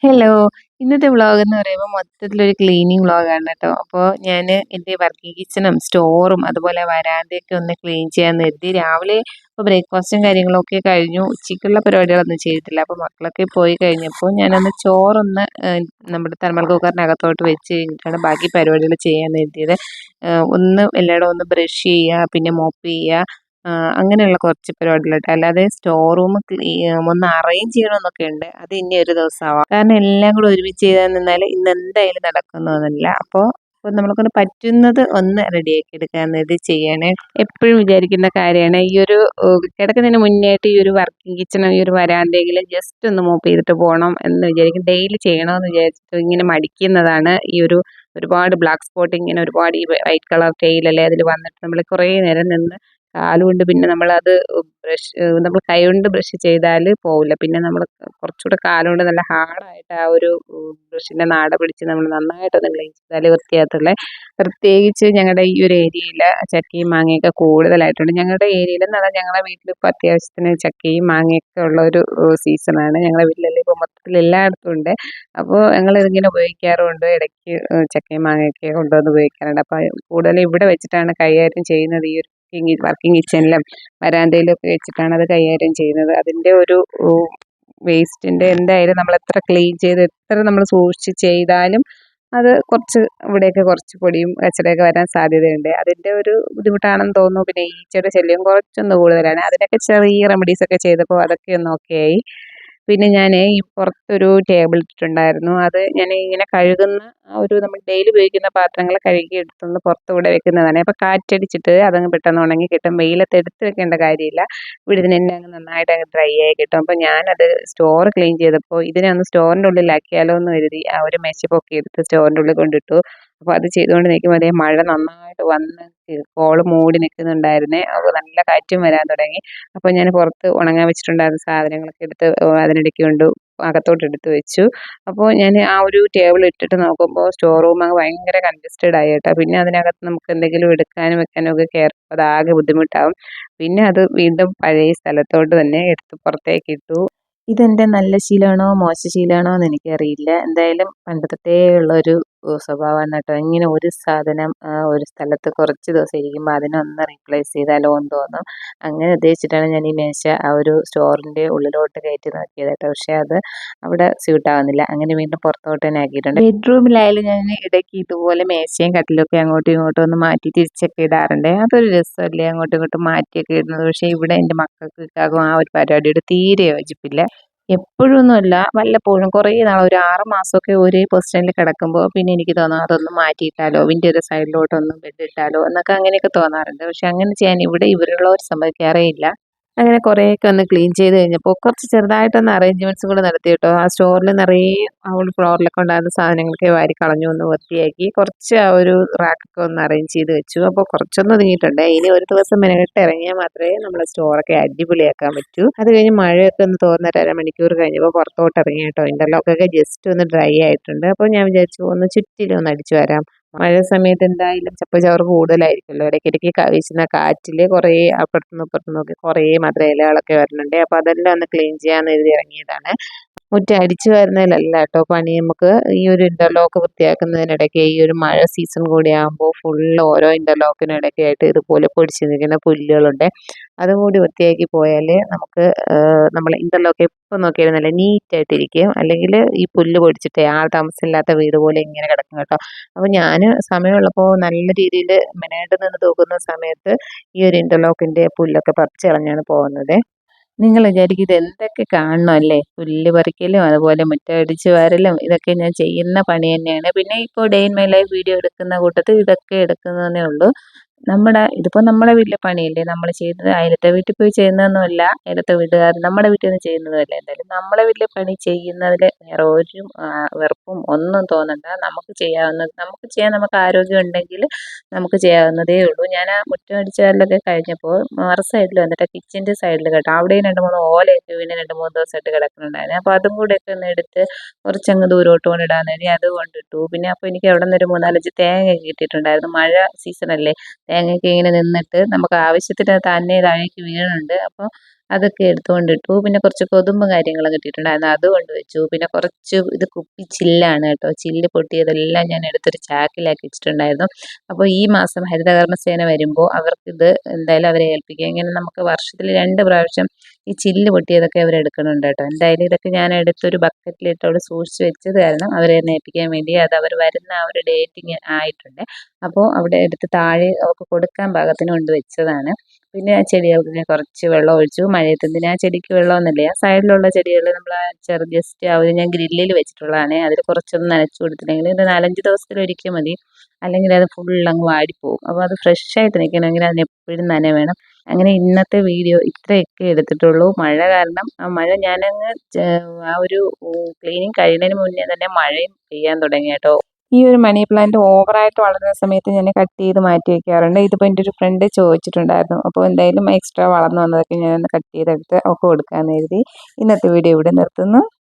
Hello. ഇന്നത്തെ vlog എന്ന് പറയുമ്പോൾ മൊത്തത്തിലൊരു ക്ലീനിങ് വ്ളോഗാണ് കേട്ടോ. അപ്പോൾ ഞാൻ എൻ്റെ വർക്കിംഗ് കിച്ചണും സ്റ്റോറും അതുപോലെ വരാന്തയൊക്കെ ഒന്ന് ക്ലീൻ ചെയ്യാമെന്ന് കരുതി. രാവിലെ ഇപ്പോൾ ബ്രേക്ക്ഫാസ്റ്റും കാര്യങ്ങളൊക്കെ കഴിഞ്ഞു. ഉച്ചയ്ക്കുള്ള പരിപാടികളൊന്നും ചെയ്തിട്ടില്ല. അപ്പോൾ മക്കളൊക്കെ പോയി കഴിഞ്ഞപ്പോൾ ഞാനൊന്ന് ചോറൊന്ന് നമ്മുടെ തെർമൽ കുക്കറിനകത്തോട്ട് വെച്ച് കഴിഞ്ഞിട്ടാണ് ബാക്കി പരിപാടികൾ ചെയ്യാമെന്ന് കരുതിയത്. ഒന്ന് എല്ലായിടവും ഒന്ന് ബ്രഷ് ചെയ്യുക, പിന്നെ മോപ്പ് ചെയ്യുക, അങ്ങനെയുള്ള കുറച്ച് പരിപാടികളുണ്ട്. അല്ലാതെ സ്റ്റോർ റൂം ഒന്ന് അറേഞ്ച് ചെയ്യണമെന്നൊക്കെ ഉണ്ട്. അത് ഇനി ഒരു ദിവസമാവാം. കാരണം എല്ലാം കൂടെ ഒരുമിച്ച് ചെയ്താൽ നിന്നാൽ ഇന്ന് എന്തായാലും നടക്കുന്നൊന്നുമില്ല. അപ്പോൾ നമ്മളെക്കൊണ്ട് പറ്റുന്നത് ഒന്ന് റെഡിയാക്കി എടുക്കാമെന്ന് ഇത് ചെയ്യണേ. എപ്പോഴും വിചാരിക്കുന്ന കാര്യമാണ് ഈ ഒരു കിടക്കുന്നതിന് മുന്നേയായിട്ട് ഈ ഒരു വർക്കിംഗ് കിച്ചണോ ഈ ഒരു വരാന്തെങ്കിലും ജസ്റ്റ് ഒന്ന് മോപ്പ് ചെയ്തിട്ട് പോകണം എന്ന് വിചാരിക്കും. ഡെയിലി ചെയ്യണമെന്ന് വിചാരിച്ചിട്ട് ഇങ്ങനെ മടിക്കുന്നതാണ് ഈ ഒരു ഒരുപാട് ബ്ലാക്ക് സ്പോട്ട് ഇങ്ങനെ ഒരുപാട് ഈ വൈറ്റ് കളർ ടെയിലല്ലേ അതിൽ വന്നിട്ട് നമ്മൾ കുറേ നേരം നിന്ന് കാലുകൊണ്ട് പിന്നെ നമ്മളത് നമ്മൾ കൈകൊണ്ട് ബ്രഷ് ചെയ്താൽ പോവില്ല. പിന്നെ നമ്മൾ കുറച്ചുകൂടെ കാലുകൊണ്ട് നല്ല ഹാർഡായിട്ട് ആ ഒരു ബ്രഷിൻ്റെ നാട പിടിച്ച് നമ്മൾ നന്നായിട്ടൊന്ന് ക്ലീൻ ചെയ്താൽ വൃത്തിയാകത്തുള്ളൂ. പ്രത്യേകിച്ച് ഞങ്ങളുടെ ഈ ഒരു ഏരിയയിൽ ചക്കയും മാങ്ങയൊക്കെ കൂടുതലായിട്ടുണ്ട്. ഞങ്ങളുടെ ഏരിയയിൽ എന്ന് പറഞ്ഞാൽ ഞങ്ങളുടെ വീട്ടിൽ ഇപ്പോൾ അത്യാവശ്യത്തിന് ചക്കയും മാങ്ങയൊക്കെ ഉള്ള ഒരു സീസണാണ്. ഞങ്ങളുടെ വീട്ടിലല്ലേ ഇപ്പോൾ മൊത്തത്തിൽ എല്ലായിടത്തും ഉണ്ട്. അപ്പോൾ ഞങ്ങളിതിങ്ങനെ ഉപയോഗിക്കാറുമുണ്ട്. ഇടയ്ക്ക് ചക്കയും മാങ്ങയൊക്കെ കൊണ്ടുവന്ന് ഉപയോഗിക്കാറുണ്ട്. അപ്പോൾ കൂടുതലും ഇവിടെ വെച്ചിട്ടാണ് കൈകാര്യം ചെയ്യുന്നത്. ഈ ഒരു വർക്കിംഗ് കിച്ചണിലും വരാന്തയിലും ഒക്കെ വെച്ചിട്ടാണ് അത് കൈകാര്യം ചെയ്യുന്നത്. അതിൻ്റെ ഒരു വേസ്റ്റിൻ്റെ എന്തായാലും നമ്മൾ എത്ര ക്ലീൻ ചെയ്ത് എത്ര നമ്മൾ സൂക്ഷിച്ച് ചെയ്താലും അത് കുറച്ച് ഇവിടെയൊക്കെ കുറച്ച് പൊടിയും കച്ചറയൊക്കെ വരാൻ സാധ്യതയുണ്ട്. അതിൻ്റെ ഒരു ബുദ്ധിമുട്ടാണെന്ന് തോന്നുന്നു. പിന്നെ ഈച്ചയുടെ ശല്യം കുറച്ചൊന്ന് കൂടുതലാണ്. അതിനൊക്കെ ചെറിയ റെമഡീസൊക്കെ ചെയ്തപ്പോൾ അതൊക്കെ ഒന്ന് ഓക്കെ ആയി. പിന്നെ ഞാൻ ഈ പുറത്തൊരു ടേബിൾ ഇട്ടിട്ടുണ്ടായിരുന്നു. അത് ഞാൻ ഇങ്ങനെ കഴുകുന്ന ആ ഒരു നമ്മൾ ഡെയിലി ഉപയോഗിക്കുന്ന പാത്രങ്ങൾ കഴുകി എടുത്തൊന്ന് പുറത്തൂടെ വെക്കുന്നതാണ്. അപ്പോൾ കാറ്റടിച്ചിട്ട് അതങ്ങ് പെട്ടെന്ന് ഉണങ്ങി കിട്ടും. വെയിലത്ത് എടുത്ത് വെക്കേണ്ട കാര്യമില്ല. ഇവിടെ ഇതിനെന്നെ അങ്ങ് നന്നായിട്ട് അങ്ങ് ഡ്രൈ ആയി കിട്ടും. അപ്പോൾ ഞാനത് സ്റ്റോർ ക്ലീൻ ചെയ്തപ്പോൾ ഇതിനെ ഒന്ന് സ്റ്റോറിൻ്റെ ഉള്ളിലാക്കിയാലോ എന്ന് കരുതി ആ ഒരു മെഷ് പൊക്കി എടുത്ത് സ്റ്റോറിൻ്റെ ഉള്ളിൽ കൊണ്ടിട്ടു. അപ്പോൾ അത് ചെയ്തുകൊണ്ട് നിൽക്കുമ്പോൾ അതേ മഴ നന്നായിട്ട് വന്ന് കോള് മൂടി നിൽക്കുന്നുണ്ടായിരുന്നേ. അപ്പോൾ നല്ല കാറ്റും വരാൻ തുടങ്ങി. അപ്പോൾ ഞാൻ പുറത്ത് ഉണങ്ങാൻ വെച്ചിട്ടുണ്ടായിരുന്ന സാധനങ്ങളൊക്കെ എടുത്ത് അതിനിടയ്ക്ക് കൊണ്ട് അകത്തോട്ട് എടുത്ത് വെച്ചു. അപ്പോൾ ഞാൻ ആ ഒരു ടേബിൾ ഇട്ടിട്ട് നോക്കുമ്പോൾ സ്റ്റോർ റൂം അങ്ങ് ഭയങ്കര കൺജസ്റ്റഡ് ആയി കേട്ടോ. പിന്നെ അതിനകത്ത് നമുക്ക് എന്തെങ്കിലും എടുക്കാനും വെക്കാനും ഒക്കെ കയറുമ്പോൾ അതാകെ ബുദ്ധിമുട്ടാവും. പിന്നെ അത് വീണ്ടും പഴയ സ്ഥലത്തോട്ട് തന്നെ എടുത്ത് പുറത്തേക്ക് ഇട്ടു. ഇതെൻ്റെ നല്ല ശീലമാണോ മോശ ശീലമാണോ എന്ന് എനിക്കറിയില്ല. എന്തായാലും പണ്ട് തൊട്ടേ ഉള്ളൊരു സ്വഭാവമാണ് കേട്ടോ. ഇങ്ങനെ ഒരു സാധനം ഒരു സ്ഥലത്ത് കുറച്ച് ദിവസം ഇരിക്കുമ്പോൾ അതിനൊന്ന് റീപ്ലേസ് ചെയ്താലോ എന്ന് തോന്നും. അങ്ങനെ ഉദ്ദേശിച്ചിട്ടാണ് ഞാൻ ഈ മേശ ആ ഒരു സ്റ്റോറിൻ്റെ ഉള്ളിലോട്ട് കയറ്റി നോക്കിയത് കേട്ടോ. പക്ഷേ അത് അവിടെ സ്യൂട്ടാവുന്നില്ല. അങ്ങനെ വീണ്ടും പുറത്തോട്ട് തന്നെ ആക്കിയിട്ടുണ്ട്. ബെഡ്റൂമിലായാലും ഞാൻ ഇടയ്ക്ക് ഇതുപോലെ മേശയും കട്ടിലൊക്കെ അങ്ങോട്ടും ഇങ്ങോട്ടും ഒന്ന് മാറ്റി തിരിച്ചൊക്കെ ഇടാറുണ്ട്. അതൊരു രസമല്ലേ അങ്ങോട്ടും ഇങ്ങോട്ടും മാറ്റിയൊക്കെ ഇടുന്നത്. പക്ഷേ ഇവിടെ എൻ്റെ മക്കൾക്കൊക്കെ ആ ഒരു പരിപാടിയോട് തീരെ യോജിപ്പില്ല. എപ്പോഴൊന്നുമല്ല, വല്ലപ്പോഴും കുറേ നാൾ ഒരു 6 മാസമൊക്കെ ഒരേ പൊസിഷനിൽ കിടക്കുമ്പോൾ പിന്നെ എനിക്ക് തോന്നും അതൊന്ന് മാറ്റിയിട്ടാലോ, ഇതിൻ്റെ ഒരു സൈഡിലോട്ടൊന്ന് ബെഡ് ഇട്ടാലോ എന്നൊക്കെ അങ്ങനെയൊക്കെ തോന്നാറുണ്ട്. പക്ഷെ അങ്ങനെ ചെയ്യാൻ ഇവിടെ ഇവരുള്ളവർ സമ്മതിക്കാറേ ഇല്ല. അങ്ങനെ കുറേയൊക്കെ ഒന്ന് ക്ലീൻ ചെയ്ത് കഴിഞ്ഞപ്പോൾ കുറച്ച് ചെറുതായിട്ടൊന്ന് അറേഞ്ച്മെൻറ്റ്സും കൂടെ നടത്തി കേട്ടോ. ആ സ്റ്റോറിൽ നിറയെ ആ ഒരു ഫ്ലോറിലൊക്കെ ഉണ്ടായിരുന്ന സാധനങ്ങളൊക്കെ വാരി കളഞ്ഞു ഒന്ന് വൃത്തിയാക്കി കുറച്ച് ആ ഒരു റാക്കൊക്കെ ഒന്ന് അറേഞ്ച് ചെയ്ത് വെച്ചു. അപ്പോൾ കുറച്ചൊന്നും ഒതുങ്ങിയിട്ടുണ്ട്. ഇനി ഒരു ദിവസം മെനക്കെട്ട് ഇറങ്ങിയാൽ മാത്രമേ നമ്മളെ സ്റ്റോറൊക്കെ അടിപൊളിയാക്കാൻ പറ്റൂ. അത് കഴിഞ്ഞ് മഴയൊക്കെ ഒന്ന് തോർന്നിട്ട് അരമണിക്കൂർ കഴിഞ്ഞപ്പോൾ പുറത്തോട്ട് ഇറങ്ങി കേട്ടോ. ഇൻ്റർലോക്കൊക്കെ ജസ്റ്റ് ഒന്ന് ഡ്രൈ ആയിട്ടുണ്ട്. അപ്പോൾ ഞാൻ വിചാരിച്ചു ഒന്ന് ചുറ്റിലും ഒന്ന് അടിച്ചു വരാം. മഴ സമയത്ത് എന്തായാലും ചപ്പുചവറ് കൂടുതലായിരിക്കുമല്ലോ. ഇടയ്ക്കിടയ്ക്ക് വീശുന്ന കാറ്റിൽ കുറേ അപ്പുറത്തുനിന്നും ഇപ്പുറത്തുനിന്നും ഒക്കെ കുറേ മധുര വരുന്നുണ്ട്. അപ്പോൾ അതെല്ലാം ഒന്ന് ക്ലീൻ ചെയ്യാമെന്ന് കരുതി ഇറങ്ങിയതാണ്. മുറ്റം അടിച്ചു വരുന്നതിലല്ല കേട്ടോ പണി. നമുക്ക് ഈ ഒരു ഇൻ്റർലോക്ക് വൃത്തിയാക്കുന്നതിനിടയ്ക്ക് ഈ ഒരു മഴ സീസൺ കൂടി ആകുമ്പോൾ ഫുള്ള് ഓരോ ഇൻ്റർലോക്കിനിടയ്ക്കായിട്ട് ഇതുപോലെ പൊടിച്ച് നിൽക്കുന്ന പുല്ലുകളുണ്ട്. അതും കൂടി വൃത്തിയാക്കി പോയാൽ നമുക്ക് നമ്മൾ ഇൻ്റർലോക്ക് എപ്പോൾ നോക്കിയാലും നല്ല നീറ്റായിട്ടിരിക്കും. അല്ലെങ്കിൽ ഈ പുല്ല് പൊടിച്ചിട്ട് ആൾ താമസമില്ലാത്ത വീട് പോലെ ഇങ്ങനെ കിടക്കും കേട്ടോ. അപ്പോൾ ഞാൻ സമയമുള്ളപ്പോൾ നല്ല രീതിയിൽ മെനയായിട്ട് നിന്ന് തൂക്കുന്ന സമയത്ത് ഈ ഒരു ഇൻ്റർലോക്കിൻ്റെ പുല്ലൊക്കെ പറിച്ച് കളഞ്ഞാണ് പോകുന്നത്. നിങ്ങൾ വിചാരിക്കും ഇത് എന്തൊക്കെ കാണണം അല്ലേ? പുല്ല് പറിക്കലും അതുപോലെ മുറ്റമടിച്ച് വാരലും ഇതൊക്കെ ഞാൻ ചെയ്യുന്ന പണി തന്നെയാണ്. പിന്നെ ഇപ്പോൾ day in my life video എടുക്കുന്ന കൂട്ടത്തിൽ ഇതൊക്കെ എടുക്കുന്നതേ ഉള്ളൂ. ഇതിപ്പോൾ നമ്മുടെ വീട്ടിലെ പണിയല്ലേ നമ്മൾ ചെയ്യുന്നത്. അയലത്തെ വീട്ടിൽ പോയി ചെയ്യുന്നതൊന്നുമല്ല. അയലത്തെ വീട്ടുകാർ നമ്മുടെ വീട്ടിൽ നിന്ന് ചെയ്യുന്നതല്ല. എന്തായാലും നമ്മളെ വീട്ടിലെ പണി ചെയ്യുന്നതിൽ വേറെ ഒരു വെറുപ്പും ഒന്നും തോന്നണ്ട. നമുക്ക് ചെയ്യാൻ നമുക്ക് ആരോഗ്യം ഉണ്ടെങ്കിൽ നമുക്ക് ചെയ്യാവുന്നതേ ഉള്ളൂ. ഞാൻ ആ മുറ്റം അടിച്ച് വാരലൊക്കെ കഴിഞ്ഞപ്പോൾ മറു സൈഡിൽ വന്നിട്ട് കിച്ചൻ്റെ സൈഡിൽ കേട്ടോ, അവിടെയും 2-3 ഓലയൊക്കെ വീണ് 2-3 ദിവസമായിട്ട് കിടക്കുന്നുണ്ടായിരുന്നു. അപ്പോൾ അതും കൂടെയൊക്കെ ഒന്ന് എടുത്ത് കുറച്ചങ്ങ് ദൂരോട്ട് കൊണ്ടിടാൻ വേണ്ടി അത് കൊണ്ടിട്ടു. പിന്നെ അപ്പോൾ എനിക്ക് അവിടെ നിന്ന് ഒരു 3-4 തേങ്ങ കിട്ടിയിട്ടുണ്ടായിരുന്നു. മഴ സീസണല്ലേ, തേങ്ങയൊക്കെ ഇങ്ങനെ നിന്നിട്ട് നമുക്ക് ആവശ്യത്തിന് തന്നെ താഴേക്ക് വീഴുന്നുണ്ട്. അപ്പോൾ അതൊക്കെ എടുത്തുകൊണ്ടിട്ടു. പിന്നെ കുറച്ച് കൊതുമ്പും കാര്യങ്ങളും കിട്ടിയിട്ടുണ്ടായിരുന്നു, അത് കൊണ്ടുവച്ചു. പിന്നെ കുറച്ച് ഇത് കുപ്പി ചില്ലാണ് കേട്ടോ, ചില്ല് പൊട്ടിയതെല്ലാം ഞാൻ എടുത്തൊരു ചാക്കിലാക്കി വെച്ചിട്ടുണ്ടായിരുന്നു. അപ്പോൾ ഈ മാസം ഹരിതകർമ്മസേന വരുമ്പോൾ അവർക്കിത് എന്തായാലും അവരെ ഏൽപ്പിക്കുക. ഇങ്ങനെ നമുക്ക് വർഷത്തിൽ 2 പ്രാവശ്യം ഈ ചില്ല് പൊട്ടിയതൊക്കെ അവരെടുക്കുന്നുണ്ട് കേട്ടോ. എന്തായാലും ഇതൊക്കെ ഞാൻ എടുത്തൊരു ബക്കറ്റിലിട്ട് അവിടെ സൂക്ഷിച്ച് വെച്ചത് കാരണം അവരെ ഒന്ന് ഏൽപ്പിക്കാൻ വേണ്ടി. അത് അവർ വരുന്ന ആ ഒരു ഡേറ്റിങ് ആയിട്ടുണ്ട്. അപ്പോൾ അവിടെ എടുത്ത് താഴെ അവർക്ക് കൊടുക്കാൻ പാകത്തിന് കൊണ്ട് വെച്ചതാണ്. പിന്നെ ആ ചെടികൾക്ക് ഞാൻ കുറച്ച് വെള്ളം ഒഴിച്ചു. മഴയത്ത് എന്തിനാ ചെടിക്ക് വെള്ളമൊന്നുമില്ല. ആ സൈഡിലുള്ള ചെടികൾ നമ്മൾ ആ ജസ്റ്റ് അവർ ഞാൻ ഗ്രില്ലിൽ വെച്ചിട്ടുള്ളതാണ്. അതിൽ കുറച്ചൊന്നും നനച്ചു കൊടുത്തില്ലെങ്കിൽ ഇത് 4-5 ദിവസത്തിലൊരിക്കൽ മതി. അല്ലെങ്കിൽ അത് ഫുൾ അങ്ങ് വാടിപ്പോവും. അപ്പോൾ അത് ഫ്രഷ് ആയിട്ട് നിൽക്കണമെങ്കിൽ അതിന് എപ്പോഴും നന വേണം. അങ്ങനെ ഇന്നത്തെ വീഡിയോ ഇത്രയൊക്കെ എടുത്തിട്ടുള്ളൂ. മഴ കാരണം ആ മഴ ഞാനങ്ങ് ആ ഒരു ക്ലീനിങ് കഴിയുന്നതിന് മുന്നേ തന്നെ മഴയും പെയ്യാൻ തുടങ്ങി കേട്ടോ. ഈ ഒരു മണി പ്ലാന്റ് ഓവറായിട്ട് വളരുന്ന സമയത്ത് ഞാൻ കട്ട് ചെയ്ത് മാറ്റി വെക്കാറുണ്ട്. ഇതിപ്പോൾ എൻ്റെ ഒരു ഫ്രണ്ട് ചോദിച്ചിട്ടുണ്ടായിരുന്നു. അപ്പോൾ എന്തായാലും എക്സ്ട്രാ വളർന്നു വന്നതൊക്കെ ഞാനൊന്ന് കട്ട് ചെയ്തെടുത്ത് ഒക്കെ കൊടുക്കാമെന്ന് കരുതി ഇന്നത്തെ വീഡിയോ ഇവിടെ നിർത്തുന്നു.